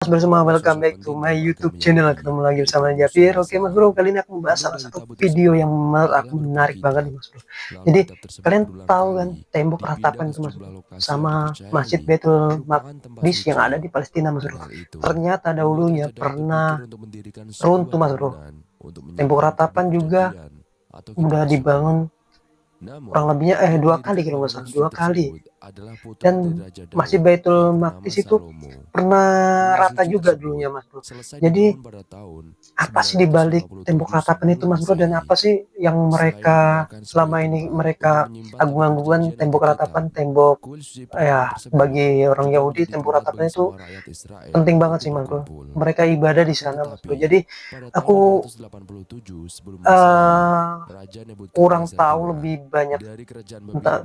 Mas Bro semua, welcome back to my YouTube channel. Ketemu lagi bersama Japir. Oke Mas Bro, kali ini aku membahas salah satu video yang menurut aku menarik banget nih Mas Bro. Jadi kalian tahu kan tembok ratapan itu Mas Bro, sama Masjid Baitul Maqdis yang ada di Palestina Mas Bro. Ternyata dahulunya pernah runtuh Mas Bro. Tembok ratapan juga udah dibangun kurang lebihnya 2 kali kalau nggak salah, 2 kali. Dan Masjid Baitul Maqdis itu pernah rata juga dulunya Mas Bro. Jadi apa sih dibalik tembok ratapan itu Mas Bro, dan apa sih yang mereka selama ini mereka agung-agungkan tembok ratapan, tembok ya bagi orang Yahudi tembok ratapan itu penting banget sih Mas Bro. Mereka ibadah di sana Mas Bro. Jadi aku kurang tahu lebih banyak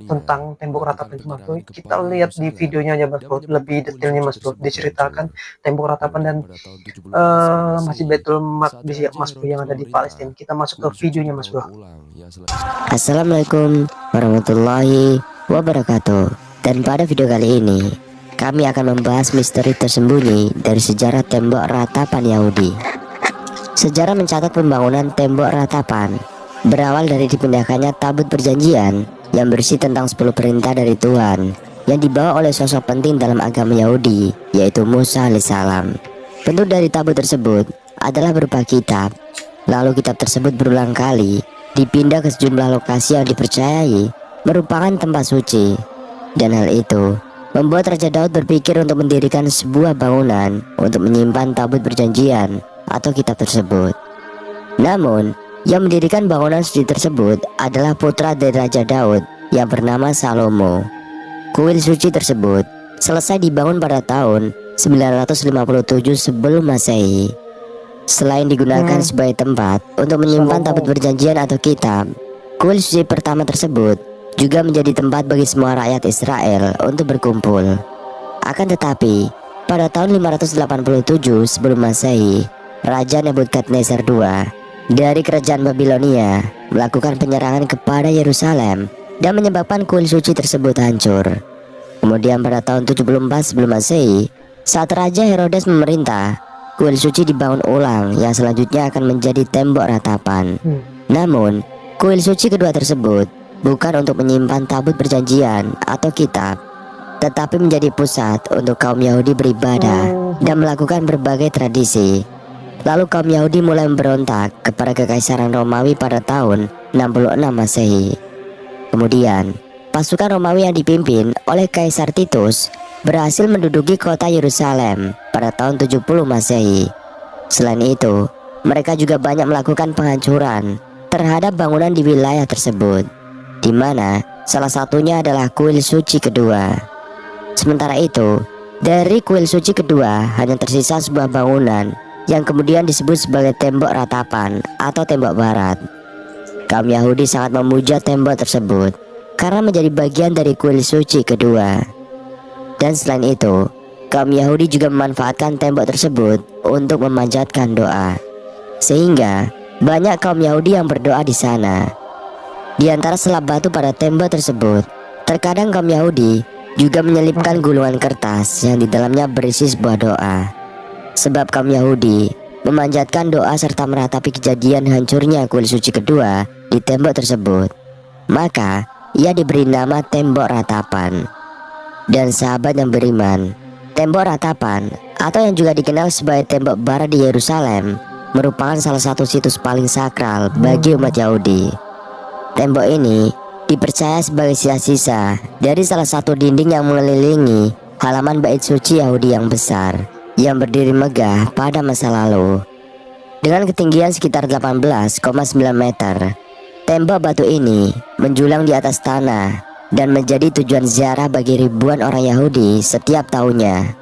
tentang tembok ratapan itu Mas Bro. Kita lihat di videonya aja Mas Bro, lebih detailnya Mas Bro, diceritakan tembok ratapan dan Masjid Baitul Maqdis ya Mas Bro yang ada di Palestina. Kita masuk ke videonya Mas Bro. Assalamualaikum warahmatullahi wabarakatuh. Dan pada video kali ini kami akan membahas misteri tersembunyi dari sejarah tembok ratapan Yahudi. Sejarah mencatat pembangunan tembok ratapan berawal dari dipindahkannya tabut perjanjian yang berisi tentang 10 perintah dari Tuhan yang dibawa oleh sosok penting dalam agama Yahudi, yaitu Musa alaihissalam. Bentuk dari tabut tersebut adalah berupa kitab. Lalu kitab tersebut berulang kali dipindah ke sejumlah lokasi yang dipercayai merupakan tempat suci. Dan hal itu membuat Raja Daud berpikir untuk mendirikan sebuah bangunan untuk menyimpan tabut perjanjian atau kitab tersebut. Namun yang mendirikan bangunan suci tersebut adalah putra dari Raja Daud yang bernama Salomo. Kuil suci tersebut selesai dibangun pada tahun 957 sebelum Masehi. Selain digunakan sebagai tempat untuk menyimpan tabut perjanjian atau kitab, kuil suci pertama tersebut juga menjadi tempat bagi semua rakyat Israel untuk berkumpul. Akan tetapi, pada tahun 587 sebelum Masehi, Raja Nebukadnezar II dari kerajaan Babilonia melakukan penyerangan kepada Yerusalem dan menyebabkan kuil suci tersebut hancur. Kemudian pada tahun 74 sebelum Masehi, saat Raja Herodes memerintah, kuil suci dibangun ulang yang selanjutnya akan menjadi tembok ratapan. Namun, kuil suci kedua tersebut bukan untuk menyimpan tabut perjanjian atau kitab, tetapi menjadi pusat untuk kaum Yahudi beribadah dan melakukan berbagai tradisi. Lalu kaum Yahudi mulai memberontak kepada Kekaisaran Romawi pada tahun 66 Masehi. Kemudian, pasukan Romawi yang dipimpin oleh Kaisar Titus berhasil menduduki kota Yerusalem pada tahun 70 Masehi. Selain itu, mereka juga banyak melakukan penghancuran terhadap bangunan di wilayah tersebut, di mana salah satunya adalah kuil suci kedua. Sementara itu, dari kuil suci kedua hanya tersisa sebuah bangunan yang kemudian disebut sebagai tembok ratapan atau tembok barat. Kaum Yahudi sangat memuja tembok tersebut karena menjadi bagian dari kuil suci kedua. Dan selain itu, kaum Yahudi juga memanfaatkan tembok tersebut untuk memanjatkan doa, sehingga banyak kaum Yahudi yang berdoa di sana. Di antara selap batu pada tembok tersebut, terkadang kaum Yahudi juga menyelipkan gulungan kertas yang di dalamnya berisi sebuah doa. Sebab kaum Yahudi memanjatkan doa serta meratapi kejadian hancurnya kuil suci kedua di tembok tersebut, maka ia diberi nama tembok ratapan. Dan sahabat yang beriman, tembok ratapan atau yang juga dikenal sebagai tembok barat di Yerusalem merupakan salah satu situs paling sakral bagi umat Yahudi. Tembok ini dipercaya sebagai sisa-sisa dari salah satu dinding yang mengelilingi halaman bait suci Yahudi yang besar yang berdiri megah pada masa lalu. Dengan ketinggian sekitar 18,9 meter, tembok batu ini menjulang di atas tanah dan menjadi tujuan ziarah bagi ribuan orang Yahudi setiap tahunnya,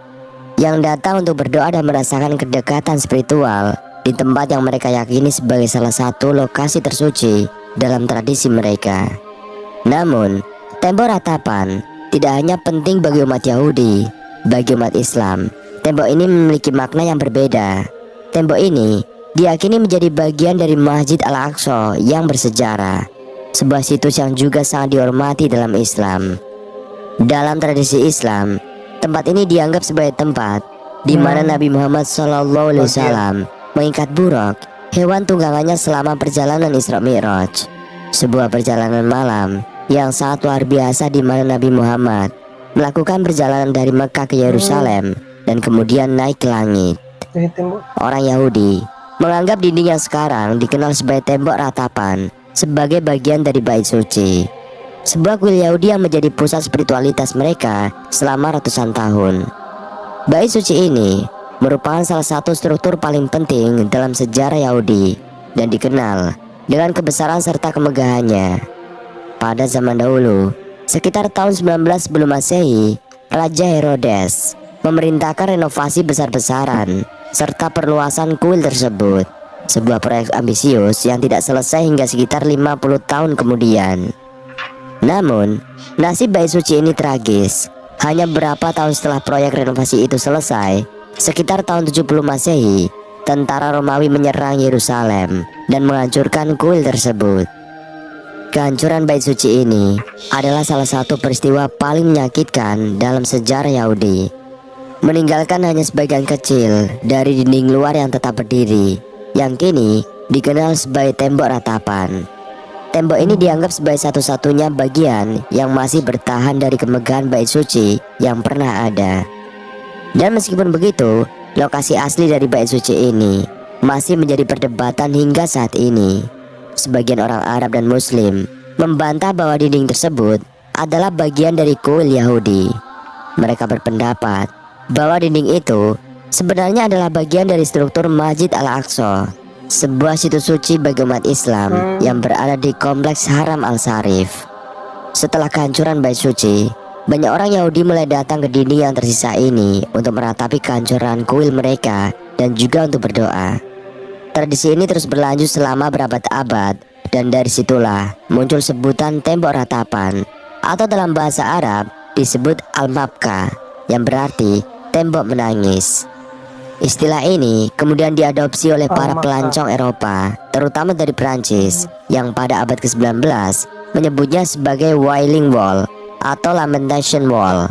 yang datang untuk berdoa dan merasakan kedekatan spiritual di tempat yang mereka yakini sebagai salah satu lokasi tersuci dalam tradisi mereka. Namun, tembok ratapan tidak hanya penting bagi umat Yahudi, bagi umat Islam tembok ini memiliki makna yang berbeda. Tembok ini diyakini menjadi bagian dari Masjid Al-Aqsa yang bersejarah, sebuah situs yang juga sangat dihormati dalam Islam. Dalam tradisi Islam, tempat ini dianggap sebagai tempat di mana Nabi Muhammad SAW mengikat buruk, hewan tunggangannya selama perjalanan Isra Mi'raj. Sebuah perjalanan malam yang sangat luar biasa di mana Nabi Muhammad melakukan perjalanan dari Mekah ke Yerusalem dan kemudian naik ke langit. Orang Yahudi menganggap dinding yang sekarang dikenal sebagai tembok ratapan sebagai bagian dari bait suci, sebuah kuil Yahudi yang menjadi pusat spiritualitas mereka selama ratusan tahun. Bait suci ini merupakan salah satu struktur paling penting dalam sejarah Yahudi dan dikenal dengan kebesaran serta kemegahannya. Pada zaman dahulu, sekitar tahun 19 sebelum Masehi, Raja Herodes memerintahkan renovasi besar-besaran serta perluasan kuil tersebut, sebuah proyek ambisius yang tidak selesai hingga sekitar 50 tahun kemudian. Namun, nasib bait suci ini tragis. Hanya beberapa tahun setelah proyek renovasi itu selesai, sekitar tahun 70 Masehi, tentara Romawi menyerang Yerusalem dan menghancurkan kuil tersebut. Kehancuran bait suci ini adalah salah satu peristiwa paling menyakitkan dalam sejarah Yahudi, meninggalkan hanya sebagian kecil dari dinding luar yang tetap berdiri, yang kini dikenal sebagai tembok ratapan. Tembok ini dianggap sebagai satu-satunya bagian yang masih bertahan dari kemegahan bait suci yang pernah ada. Dan meskipun begitu, lokasi asli dari bait suci ini masih menjadi perdebatan hingga saat ini. Sebagian orang Arab dan Muslim membantah bahwa dinding tersebut adalah bagian dari kuil Yahudi. Mereka berpendapat bahwa dinding itu sebenarnya adalah bagian dari struktur Masjid Al-Aqsa, sebuah situs suci bagi umat Islam yang berada di kompleks Haram Al-Sharif. Setelah kehancuran bait suci, banyak orang Yahudi mulai datang ke dinding yang tersisa ini untuk meratapi kehancuran kuil mereka dan juga untuk berdoa. Tradisi ini terus berlanjut selama berabad-abad, dan dari situlah muncul sebutan tembok ratapan, atau dalam bahasa Arab disebut Al-Mabka, yang berarti tembok menangis. Istilah ini kemudian diadopsi oleh para pelancong Eropa, terutama dari Prancis, yang pada abad ke-19 menyebutnya sebagai Wailing Wall atau Lamentation Wall.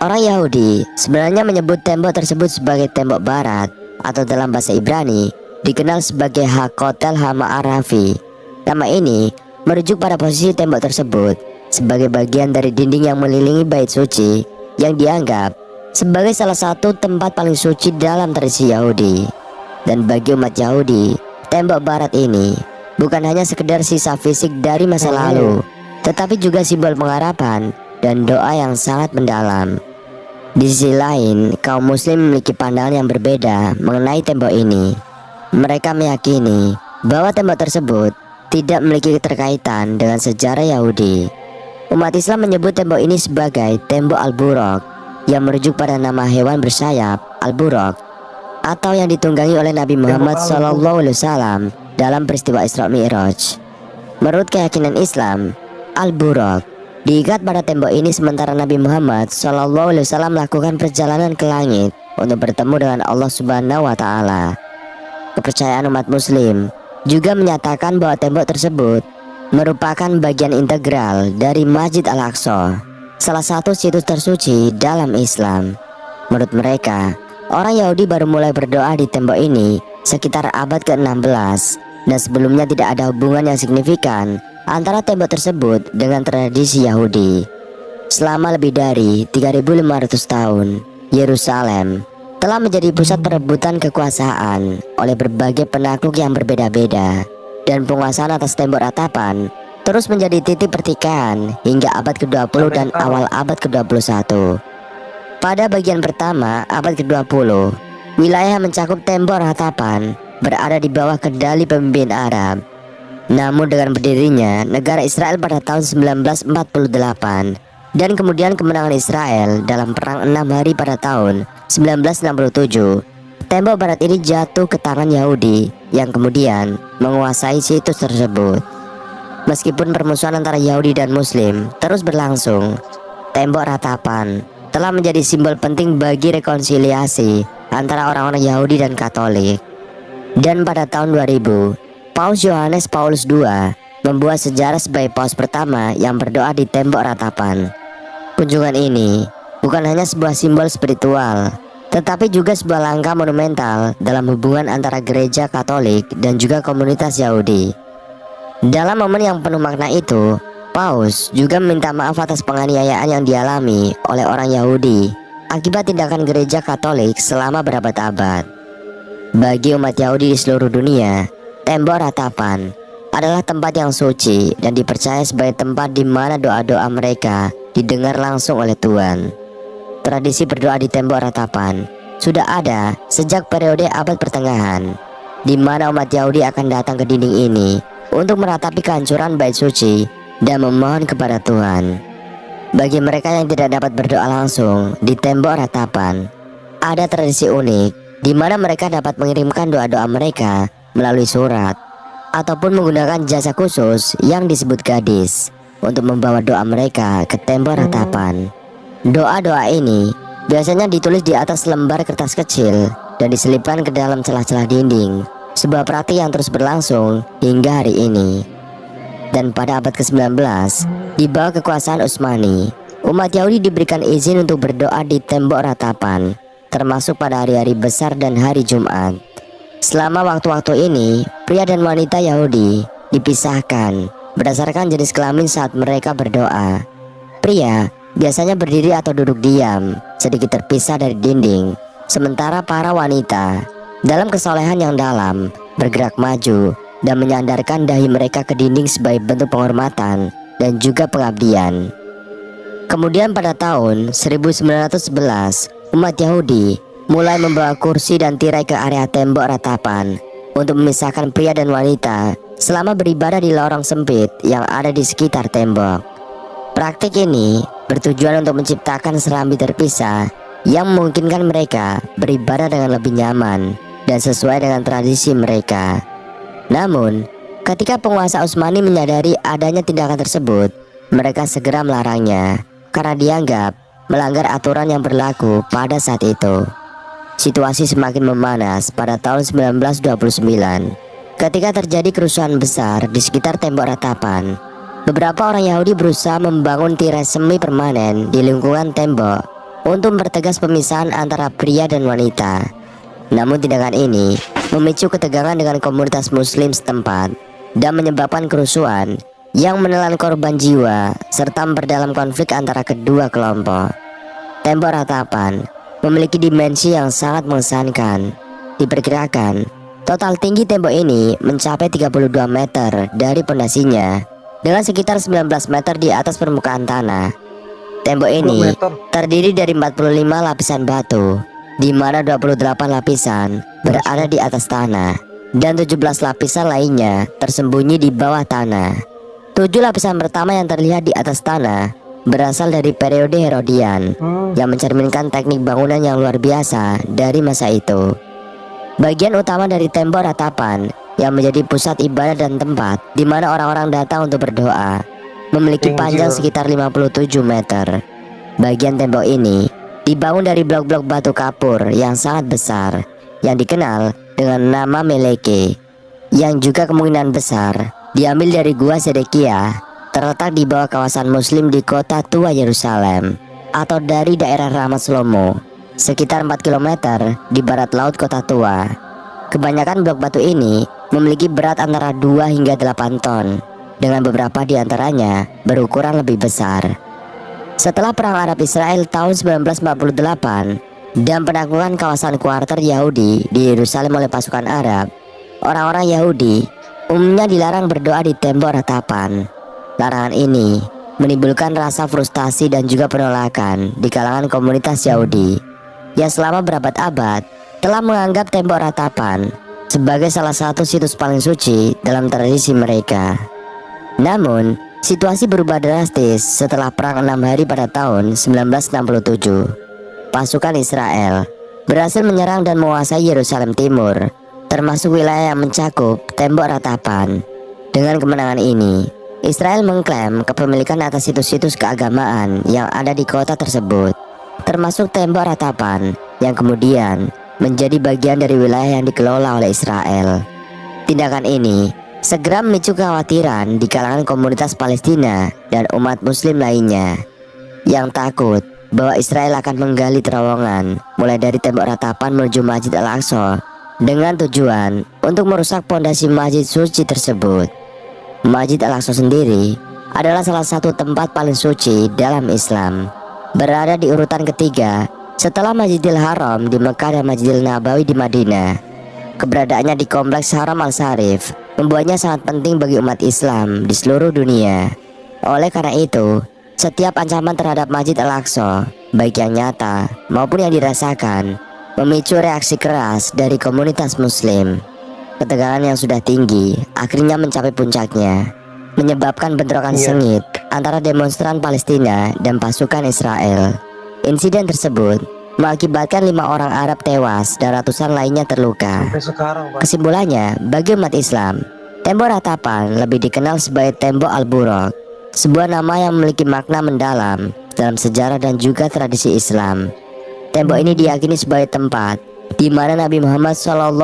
Orang Yahudi sebenarnya menyebut tembok tersebut sebagai tembok barat, atau dalam bahasa Ibrani dikenal sebagai Hakotel Hama-Arafi. Nama ini merujuk pada posisi tembok tersebut sebagai bagian dari dinding yang mengelilingi bait suci yang dianggap sebagai salah satu tempat paling suci dalam tradisi Yahudi. Dan bagi umat Yahudi, tembok barat ini bukan hanya sekedar sisa fisik dari masa lalu, tetapi juga simbol pengharapan dan doa yang sangat mendalam. Di sisi lain, kaum muslim memiliki pandangan yang berbeda mengenai tembok ini. Mereka meyakini bahwa tembok tersebut tidak memiliki keterkaitan dengan sejarah Yahudi. Umat Islam menyebut tembok ini sebagai tembok Al-Buraq, yang merujuk pada nama hewan bersayap Al-Buraq, atau yang ditunggangi oleh Nabi Muhammad SAW dalam peristiwa Isra Mi'raj. Menurut keyakinan Islam, Al-Buraq diikat pada tembok ini sementara Nabi Muhammad SAW melakukan perjalanan ke langit untuk bertemu dengan Allah Subhanahu wa Ta'ala. Kepercayaan umat Muslim juga menyatakan bahwa tembok tersebut merupakan bagian integral dari Masjid Al-Aqsa, salah satu situs tersuci dalam Islam. Menurut mereka, orang Yahudi baru mulai berdoa di tembok ini sekitar abad ke-16, dan sebelumnya tidak ada hubungan yang signifikan antara tembok tersebut dengan tradisi Yahudi. Selama lebih dari 3.500 tahun, Yerusalem telah menjadi pusat perebutan kekuasaan oleh berbagai penakluk yang berbeda-beda, dan penguasaan atas tembok ratapan terus menjadi titik pertikaian hingga abad ke-20 dan awal abad ke-21. Pada bagian pertama abad ke-20, wilayah yang mencakup tembok ratapan berada di bawah kendali pemimpin Arab. Namun dengan berdirinya negara Israel pada tahun 1948 dan kemudian kemenangan Israel dalam perang 6 hari pada tahun 1967, tembok barat ini jatuh ke tangan Yahudi yang kemudian menguasai situs tersebut. Meskipun permusuhan antara Yahudi dan Muslim terus berlangsung, tembok ratapan telah menjadi simbol penting bagi rekonsiliasi antara orang-orang Yahudi dan Katolik. Dan pada tahun 2000, Paus Yohanes Paulus II membuat sejarah sebagai paus pertama yang berdoa di tembok ratapan. Kunjungan ini bukan hanya sebuah simbol spiritual, tetapi juga sebuah langkah monumental dalam hubungan antara gereja Katolik dan juga komunitas Yahudi. Dalam momen yang penuh makna itu, Paus juga meminta maaf atas penganiayaan yang dialami oleh orang Yahudi akibat tindakan gereja Katolik selama berabad-abad. Bagi umat Yahudi di seluruh dunia, tembok ratapan adalah tempat yang suci dan dipercaya sebagai tempat di mana doa-doa mereka didengar langsung oleh Tuhan. Tradisi berdoa di tembok ratapan sudah ada sejak periode abad pertengahan, di mana umat Yahudi akan datang ke dinding ini untuk meratapi kehancuran bait suci dan memohon kepada Tuhan. Bagi mereka yang tidak dapat berdoa langsung di tembok ratapan, ada tradisi unik di mana mereka dapat mengirimkan doa-doa mereka melalui surat ataupun menggunakan jasa khusus yang disebut gadis untuk membawa doa mereka ke tembok ratapan. Doa-doa ini biasanya ditulis di atas lembar kertas kecil dan diselipkan ke dalam celah-celah dinding, sebuah praktik yang terus berlangsung hingga hari ini. Dan pada abad ke-19, di bawah kekuasaan Utsmani, umat Yahudi diberikan izin untuk berdoa di tembok ratapan, termasuk pada hari-hari besar dan hari Jumat. Selama waktu-waktu ini, pria dan wanita Yahudi dipisahkan berdasarkan jenis kelamin saat mereka berdoa. Pria biasanya berdiri atau duduk diam, sedikit terpisah dari dinding, sementara para wanita dalam kesolehan yang dalam bergerak maju dan menyandarkan dahi mereka ke dinding sebagai bentuk penghormatan dan juga pengabdian. Kemudian pada tahun 1911, umat Yahudi mulai membawa kursi dan tirai ke area tembok ratapan untuk memisahkan pria dan wanita selama beribadah di lorong sempit yang ada di sekitar tembok. Praktik ini bertujuan untuk menciptakan serambi terpisah yang memungkinkan mereka beribadah dengan lebih nyaman dan sesuai dengan tradisi mereka. Namun, ketika penguasa Utsmani menyadari adanya tindakan tersebut, mereka segera melarangnya karena dianggap melanggar aturan yang berlaku pada saat itu. Situasi semakin memanas pada tahun 1929 ketika terjadi kerusuhan besar di sekitar tembok ratapan. Beberapa orang Yahudi berusaha membangun tirai semi permanen di lingkungan tembok untuk mempertegas pemisahan antara pria dan wanita. Namun tindakan ini memicu ketegangan dengan komunitas muslim setempat dan menyebabkan kerusuhan yang menelan korban jiwa serta memperdalam konflik antara kedua kelompok. Tembok ratapan memiliki dimensi yang sangat mengesankan. Diperkirakan total tinggi tembok ini mencapai 32 meter dari pondasinya, dengan sekitar 19 meter di atas permukaan tanah. Tembok ini terdiri dari 45 lapisan batu, di mana 28 lapisan berada di atas tanah dan 17 lapisan lainnya tersembunyi di bawah tanah. 7 lapisan pertama yang terlihat di atas tanah berasal dari periode Herodian yang mencerminkan teknik bangunan yang luar biasa dari masa itu. Bagian utama dari tembok ratapan yang menjadi pusat ibadah dan tempat di mana orang-orang datang untuk berdoa memiliki panjang sekitar 57 meter. Bagian tembok ini dibangun dari blok-blok batu kapur yang sangat besar yang dikenal dengan nama Meleke, yang juga kemungkinan besar diambil dari Gua Sedekia, terletak di bawah kawasan muslim di kota tua Yerusalem atau dari daerah Ramat Shlomo, sekitar 4 km di barat laut kota tua. Kebanyakan blok batu ini memiliki berat antara 2 hingga 8 ton, dengan beberapa di antaranya berukuran lebih besar. Setelah Perang Arab Israel tahun 1948 dan penaklukan kawasan kuarter Yahudi di Yerusalem oleh pasukan Arab, orang-orang Yahudi umumnya dilarang berdoa di tembok ratapan. Larangan ini menimbulkan rasa frustasi dan juga penolakan di kalangan komunitas Yahudi yang selama berabad-abad telah menganggap tembok ratapan sebagai salah satu situs paling suci dalam tradisi mereka. Namun, situasi berubah drastis setelah Perang 6 Hari pada tahun 1967. Pasukan Israel berhasil menyerang dan menguasai Yerusalem Timur, termasuk wilayah yang mencakup tembok ratapan. Dengan kemenangan ini, Israel mengklaim kepemilikan atas situs-situs keagamaan yang ada di kota tersebut, termasuk tembok ratapan yang kemudian menjadi bagian dari wilayah yang dikelola oleh Israel. Tindakan ini segera memicu kekhawatiran di kalangan komunitas Palestina dan umat muslim lainnya yang takut bahwa Israel akan menggali terowongan mulai dari tembok ratapan menuju Masjid Al-Aqsa dengan tujuan untuk merusak pondasi masjid suci tersebut. Masjid Al-Aqsa sendiri adalah salah satu tempat paling suci dalam Islam, berada di urutan ketiga setelah Masjidil Haram di Mekah dan Masjidil Nabawi di Madinah. Keberadaannya di kompleks Haram Al-Sharif membuatnya sangat penting bagi umat Islam di seluruh dunia. Oleh karena itu, setiap ancaman terhadap Masjid Al-Aqsa, baik yang nyata maupun yang dirasakan, memicu reaksi keras dari komunitas Muslim. Ketegangan yang sudah tinggi akhirnya mencapai puncaknya, menyebabkan bentrokan sengit antara demonstran Palestina dan pasukan Israel. Insiden tersebut mengakibatkan 5 orang Arab tewas dan ratusan lainnya terluka. Sampai sekarang, Pak. Kesimpulannya, bagi umat Islam, tembok ratapan lebih dikenal sebagai tembok Al-Buraq, sebuah nama yang memiliki makna mendalam dalam sejarah dan juga tradisi Islam. Tembok ini diyakini sebagai tempat di mana Nabi Muhammad SAW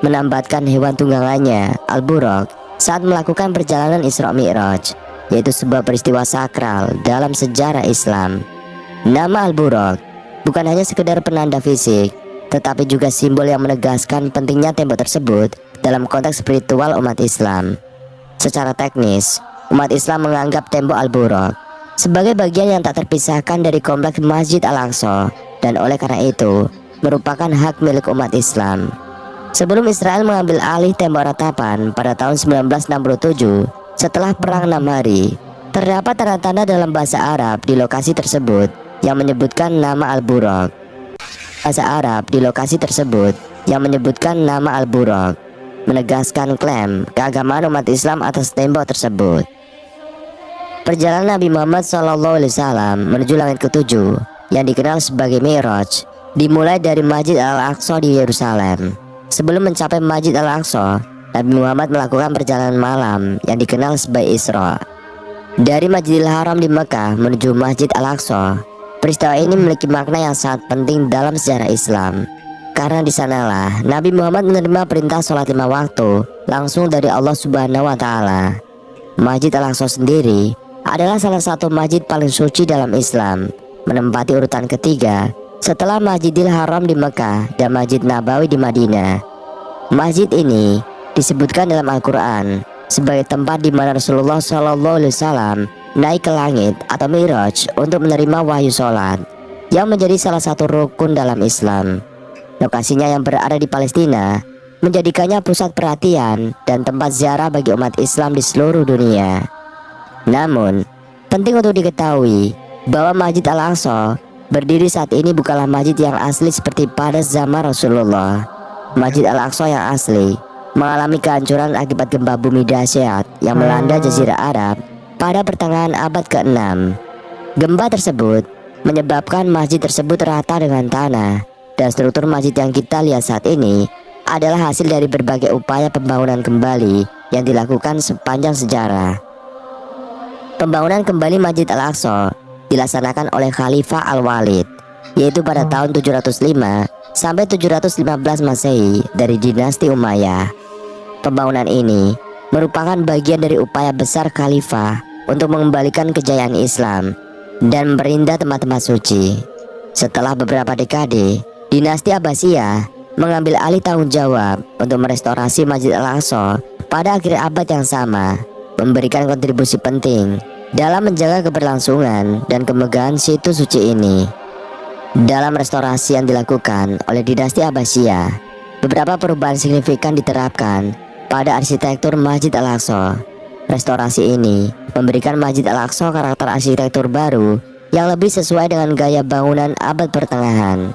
menambatkan hewan tunggangannya Al-Buraq saat melakukan perjalanan Isra Mi'raj, yaitu sebuah peristiwa sakral dalam sejarah Islam. Nama Al-Buraq bukan hanya sekedar penanda fisik, tetapi juga simbol yang menegaskan pentingnya tembok tersebut dalam konteks spiritual umat Islam. Secara teknis, umat Islam menganggap tembok Al-Buraq sebagai bagian yang tak terpisahkan dari kompleks Masjid Al-Aqsa, dan oleh karena itu merupakan hak milik umat Islam. Sebelum Israel mengambil alih tembok ratapan pada tahun 1967 setelah perang 6 hari, terdapat tanda-tanda dalam bahasa Arab di lokasi tersebut yang menyebutkan nama Al-Buraq. Bahasa Arab di lokasi tersebut yang menyebutkan nama Al-Buraq menegaskan klaim keagamaan umat Islam atas tembok tersebut. Perjalanan Nabi Muhammad SAW menuju langit ketujuh yang dikenal sebagai Mi'raj dimulai dari Masjid Al-Aqsa di Yerusalem. Sebelum mencapai Masjid Al-Aqsa, Nabi Muhammad melakukan perjalanan malam yang dikenal sebagai Isra. Dari Masjidil Haram di Mekah menuju Masjid Al-Aqsa, peristiwa ini memiliki makna yang sangat penting dalam sejarah Islam, karena di sanalah Nabi Muhammad menerima perintah sholat 5 waktu langsung dari Allah Subhanahu wa Ta'ala. Masjid Al-Aqsa sendiri adalah salah satu masjid paling suci dalam Islam, menempati urutan ketiga setelah Masjidil Haram di Mekah dan Masjid Nabawi di Madinah. Masjid ini disebutkan dalam Al-Quran sebagai tempat di mana Rasulullah SAW naik ke langit atau Mi'raj untuk menerima wahyu sholat, yang menjadi salah satu rukun dalam Islam. Lokasinya yang berada di Palestina menjadikannya pusat perhatian dan tempat ziarah bagi umat Islam di seluruh dunia. Namun, penting untuk diketahui bahwa Masjid Al-Aqsa berdiri saat ini bukanlah masjid yang asli seperti pada zaman Rasulullah. Masjid Al-Aqsa yang asli mengalami kehancuran akibat gempa bumi dahsyat yang melanda Jazirah Arab pada pertengahan abad ke-6. Gempa tersebut menyebabkan masjid tersebut rata dengan tanah, dan struktur masjid yang kita lihat saat ini adalah hasil dari berbagai upaya pembangunan kembali yang dilakukan sepanjang sejarah. Pembangunan kembali Masjid Al-Aqsa dilaksanakan oleh Khalifah Al-Walid, yaitu pada tahun 705 sampai 715 Masehi dari dinasti Umayyah. Pembangunan ini merupakan bagian dari upaya besar Khalifah untuk mengembalikan kejayaan Islam dan memperindah tempat-tempat suci. Setelah beberapa dekade, dinasti Abbasiyah mengambil alih tanggung jawab untuk merestorasi Masjid Al-Aqsa pada akhir abad yang sama, memberikan kontribusi penting dalam menjaga keberlangsungan dan kemegahan situs suci ini. Dalam restorasi yang dilakukan oleh dinasti Abbasiyah, beberapa perubahan signifikan diterapkan pada arsitektur Masjid Al-Aqsa. Restorasi ini memberikan Masjid Al-Aqsa karakter arsitektur baru yang lebih sesuai dengan gaya bangunan abad pertengahan.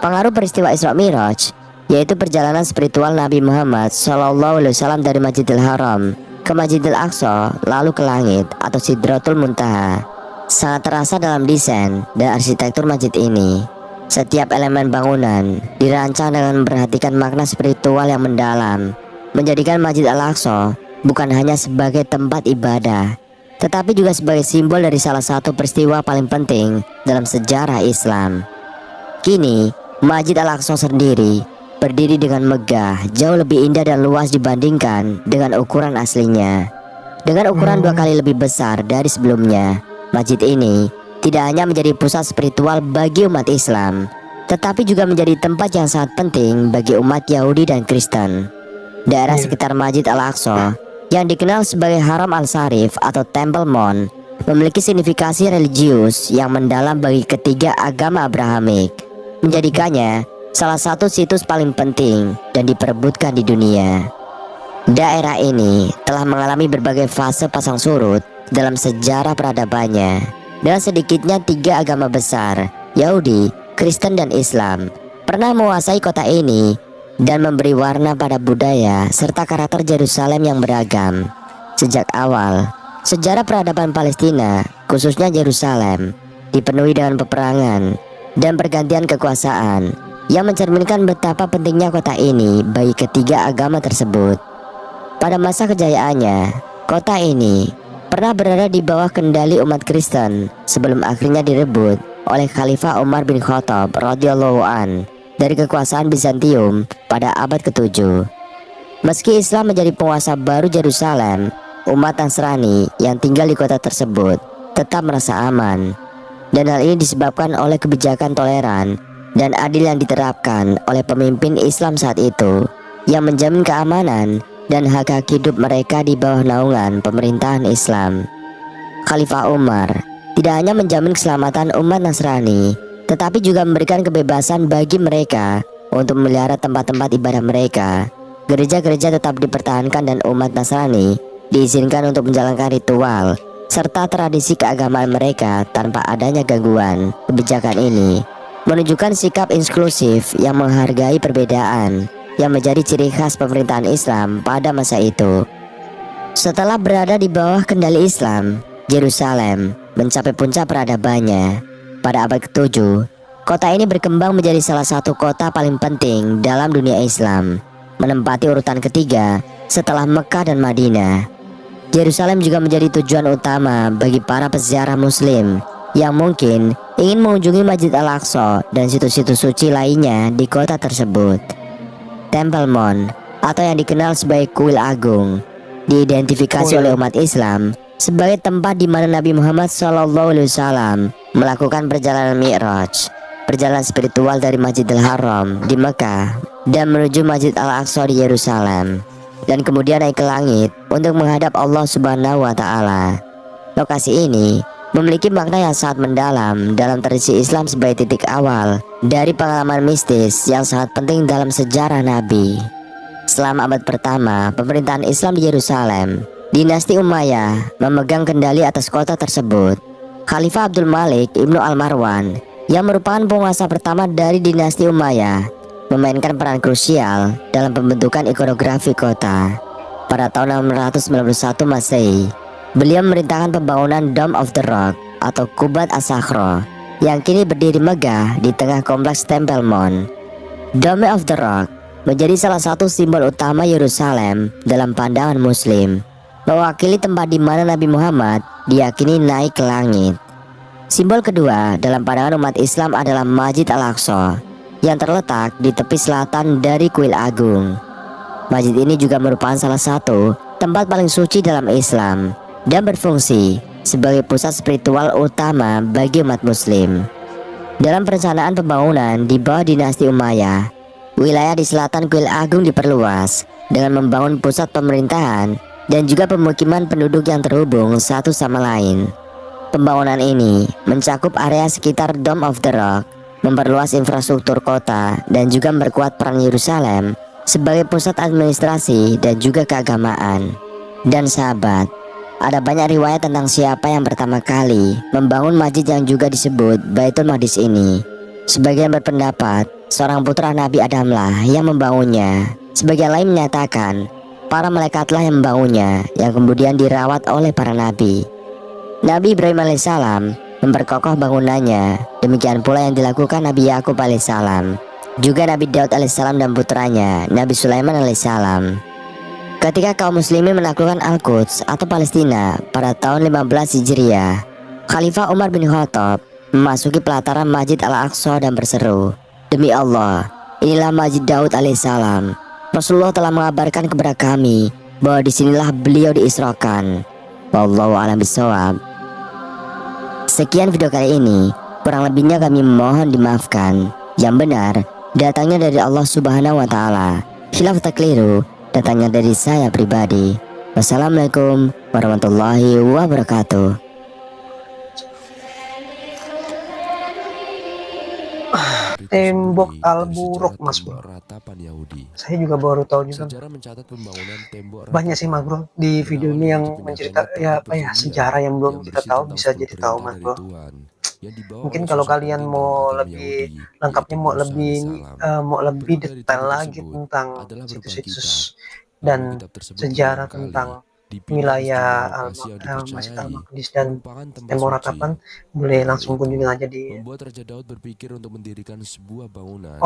Pengaruh peristiwa Isra Mi'raj, yaitu perjalanan spiritual Nabi Muhammad SAW dari Masjidil Haram ke Masjidil Aqsa lalu ke langit atau Sidratul Muntaha, sangat terasa dalam desain dan arsitektur masjid ini. Setiap elemen bangunan dirancang dengan memperhatikan makna spiritual yang mendalam, menjadikan Masjid Al-Aqsa bukan hanya sebagai tempat ibadah, tetapi juga sebagai simbol dari salah satu peristiwa paling penting dalam sejarah Islam. Kini, Masjid Al-Aqsa sendiri berdiri dengan megah, jauh lebih indah dan luas dibandingkan dengan ukuran aslinya. Dengan ukuran 2 kali lebih besar dari sebelumnya, masjid ini tidak hanya menjadi pusat spiritual bagi umat Islam, tetapi juga menjadi tempat yang sangat penting bagi umat Yahudi dan Kristen. Daerah sekitar Masjid Al-Aqsa yang dikenal sebagai Haram Al-Sharif atau Temple Mount memiliki signifikasi religius yang mendalam bagi ketiga agama Abrahamik, menjadikannya salah satu situs paling penting dan diperebutkan di dunia. Daerah ini telah mengalami berbagai fase pasang surut dalam sejarah peradabannya, dengan sedikitnya 3 agama besar, Yahudi, Kristen, dan Islam, pernah menguasai kota ini dan memberi warna pada budaya serta karakter Yerusalem yang beragam. Sejak awal, sejarah peradaban Palestina, khususnya Yerusalem, dipenuhi dengan peperangan dan pergantian kekuasaan yang mencerminkan betapa pentingnya kota ini bagi ketiga agama tersebut. Pada masa kejayaannya, kota ini pernah berada di bawah kendali umat Kristen sebelum akhirnya direbut oleh Khalifah Umar bin Khattab radhiyallahu an dari kekuasaan Bizantium pada abad ke-7. Meski Islam menjadi penguasa baru Yerusalem, umat Nasrani yang tinggal di kota tersebut tetap merasa aman, dan hal ini disebabkan oleh kebijakan toleran dan adil yang diterapkan oleh pemimpin Islam saat itu, yang menjamin keamanan dan hak-hak hidup mereka di bawah naungan pemerintahan Islam. Khalifah Umar tidak hanya menjamin keselamatan umat Nasrani, tetapi juga memberikan kebebasan bagi mereka untuk memelihara tempat-tempat ibadah mereka. Gereja-gereja tetap dipertahankan dan umat Nasrani diizinkan untuk menjalankan ritual serta tradisi keagamaan mereka tanpa adanya gangguan. Kebijakan ini menunjukkan sikap inklusif yang menghargai perbedaan, yang menjadi ciri khas pemerintahan Islam pada masa itu. Setelah berada di bawah kendali Islam, Yerusalem mencapai puncak peradabannya. Pada abad ke-7, kota ini berkembang menjadi salah satu kota paling penting dalam dunia Islam, menempati urutan ketiga setelah Mekah dan Madinah. Yerusalem juga menjadi tujuan utama bagi para peziarah Muslim yang mungkin ingin mengunjungi Masjid Al-Aqsa dan situs-situs suci lainnya di kota tersebut. Temple Mount atau yang dikenal sebagai Kuil Agung diidentifikasi oleh umat Islam sebagai tempat di mana Nabi Muhammad SAW melakukan perjalanan Mi'raj, perjalanan spiritual dari Masjidil Haram di Mekah dan menuju Masjid Al-Aqsa di Yerusalem, dan kemudian naik ke langit untuk menghadap Allah Subhanahu wa Ta'ala. Lokasi ini memiliki makna yang sangat mendalam dalam tradisi Islam sebagai titik awal dari pengalaman mistis yang sangat penting dalam sejarah Nabi. Selama abad pertama pemerintahan Islam di Yerusalem, dinasti Umayyah memegang kendali atas kota tersebut. Khalifah Abdul Malik Ibnu Al-Marwan, yang merupakan penguasa pertama dari dinasti Umayyah, memainkan peran krusial dalam pembentukan ikonografi kota. Pada tahun 691 Masehi, beliau memerintahkan pembangunan Dome of the Rock atau Kubat As-Sakhra yang kini berdiri megah di tengah kompleks Temple Mount. Dome of the Rock menjadi salah satu simbol utama Yerusalem dalam pandangan Muslim, mewakili tempat di mana Nabi Muhammad diyakini naik ke langit. Simbol kedua dalam pandangan umat Islam adalah Masjid Al-Aqsa yang terletak di tepi selatan dari Kuil Agung. Masjid ini juga merupakan salah satu tempat paling suci dalam Islam dan berfungsi sebagai pusat spiritual utama bagi umat Muslim. Dalam perencanaan pembangunan di bawah dinasti Umayyah, wilayah di selatan Kuil Agung diperluas dengan membangun pusat pemerintahan dan juga pemukiman penduduk yang terhubung satu sama lain. Pembangunan ini mencakup area sekitar Dome of the Rock, memperluas infrastruktur kota, dan juga memperkuat peran Yerusalem sebagai pusat administrasi dan juga keagamaan. Dan sahabat, ada banyak riwayat tentang siapa yang pertama kali membangun masjid yang juga disebut Baitul Maqdis ini. Sebagian berpendapat seorang putra Nabi Adamlah yang membangunnya. Sebagian lain menyatakan para malaikatlah yang membangunnya, yang kemudian dirawat oleh para nabi. Nabi Ibrahim alaihissalam memperkokoh bangunannya. Demikian pula yang dilakukan Nabi Yakub alaihissalam, juga Nabi Daud alaihissalam dan putranya Nabi Sulaiman alaihissalam. Ketika kaum muslimin menaklukkan Al-Quds atau Palestina pada tahun 15 Hijriah, Khalifah Umar bin Khattab memasuki pelataran Masjid Al-Aqsa dan berseru, "Demi Allah, inilah Masjid Daud alaihissalam. Rasulullah telah mengabarkan kepada kami bahwa disinilah beliau diisrakan. Wallahu a'lam bishawab." Sekian video kali ini, kurang lebihnya kami mohon dimaafkan. Yang benar datangnya dari Allah Subhanahu wa taala. Khilaf tak keliru datangnya dari saya pribadi. Wassalamualaikum warahmatullahi wabarakatuh. Tembok Al-Buruk, Mas Bro. Saya juga baru tahu juga. Banyak sih Mas Bro di video ini yang menceritakan ya apa ya sejarah yang belum kita tahu, bisa jadi tahu Mas Bro. Mungkin kalau kalian mau lebih lengkapnya, mau lebih detail lagi tentang situs-situs dan sejarah tentang wilayah Masjid Al-Maqdis dan Tembok Ratapan, boleh langsung kunjungi aja di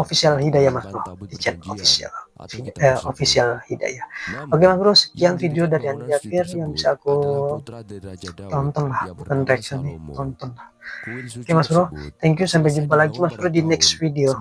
official Hidayah Mas Bro, di chat official Hidayah. Oke Mas Bro, sekian video dari Andi Jafir yang bisa aku tonton lah, bukan reaction nih, tonton lah. Oke Mas Bro, thank you, sampai jumpa lagi Mas Bro di next video.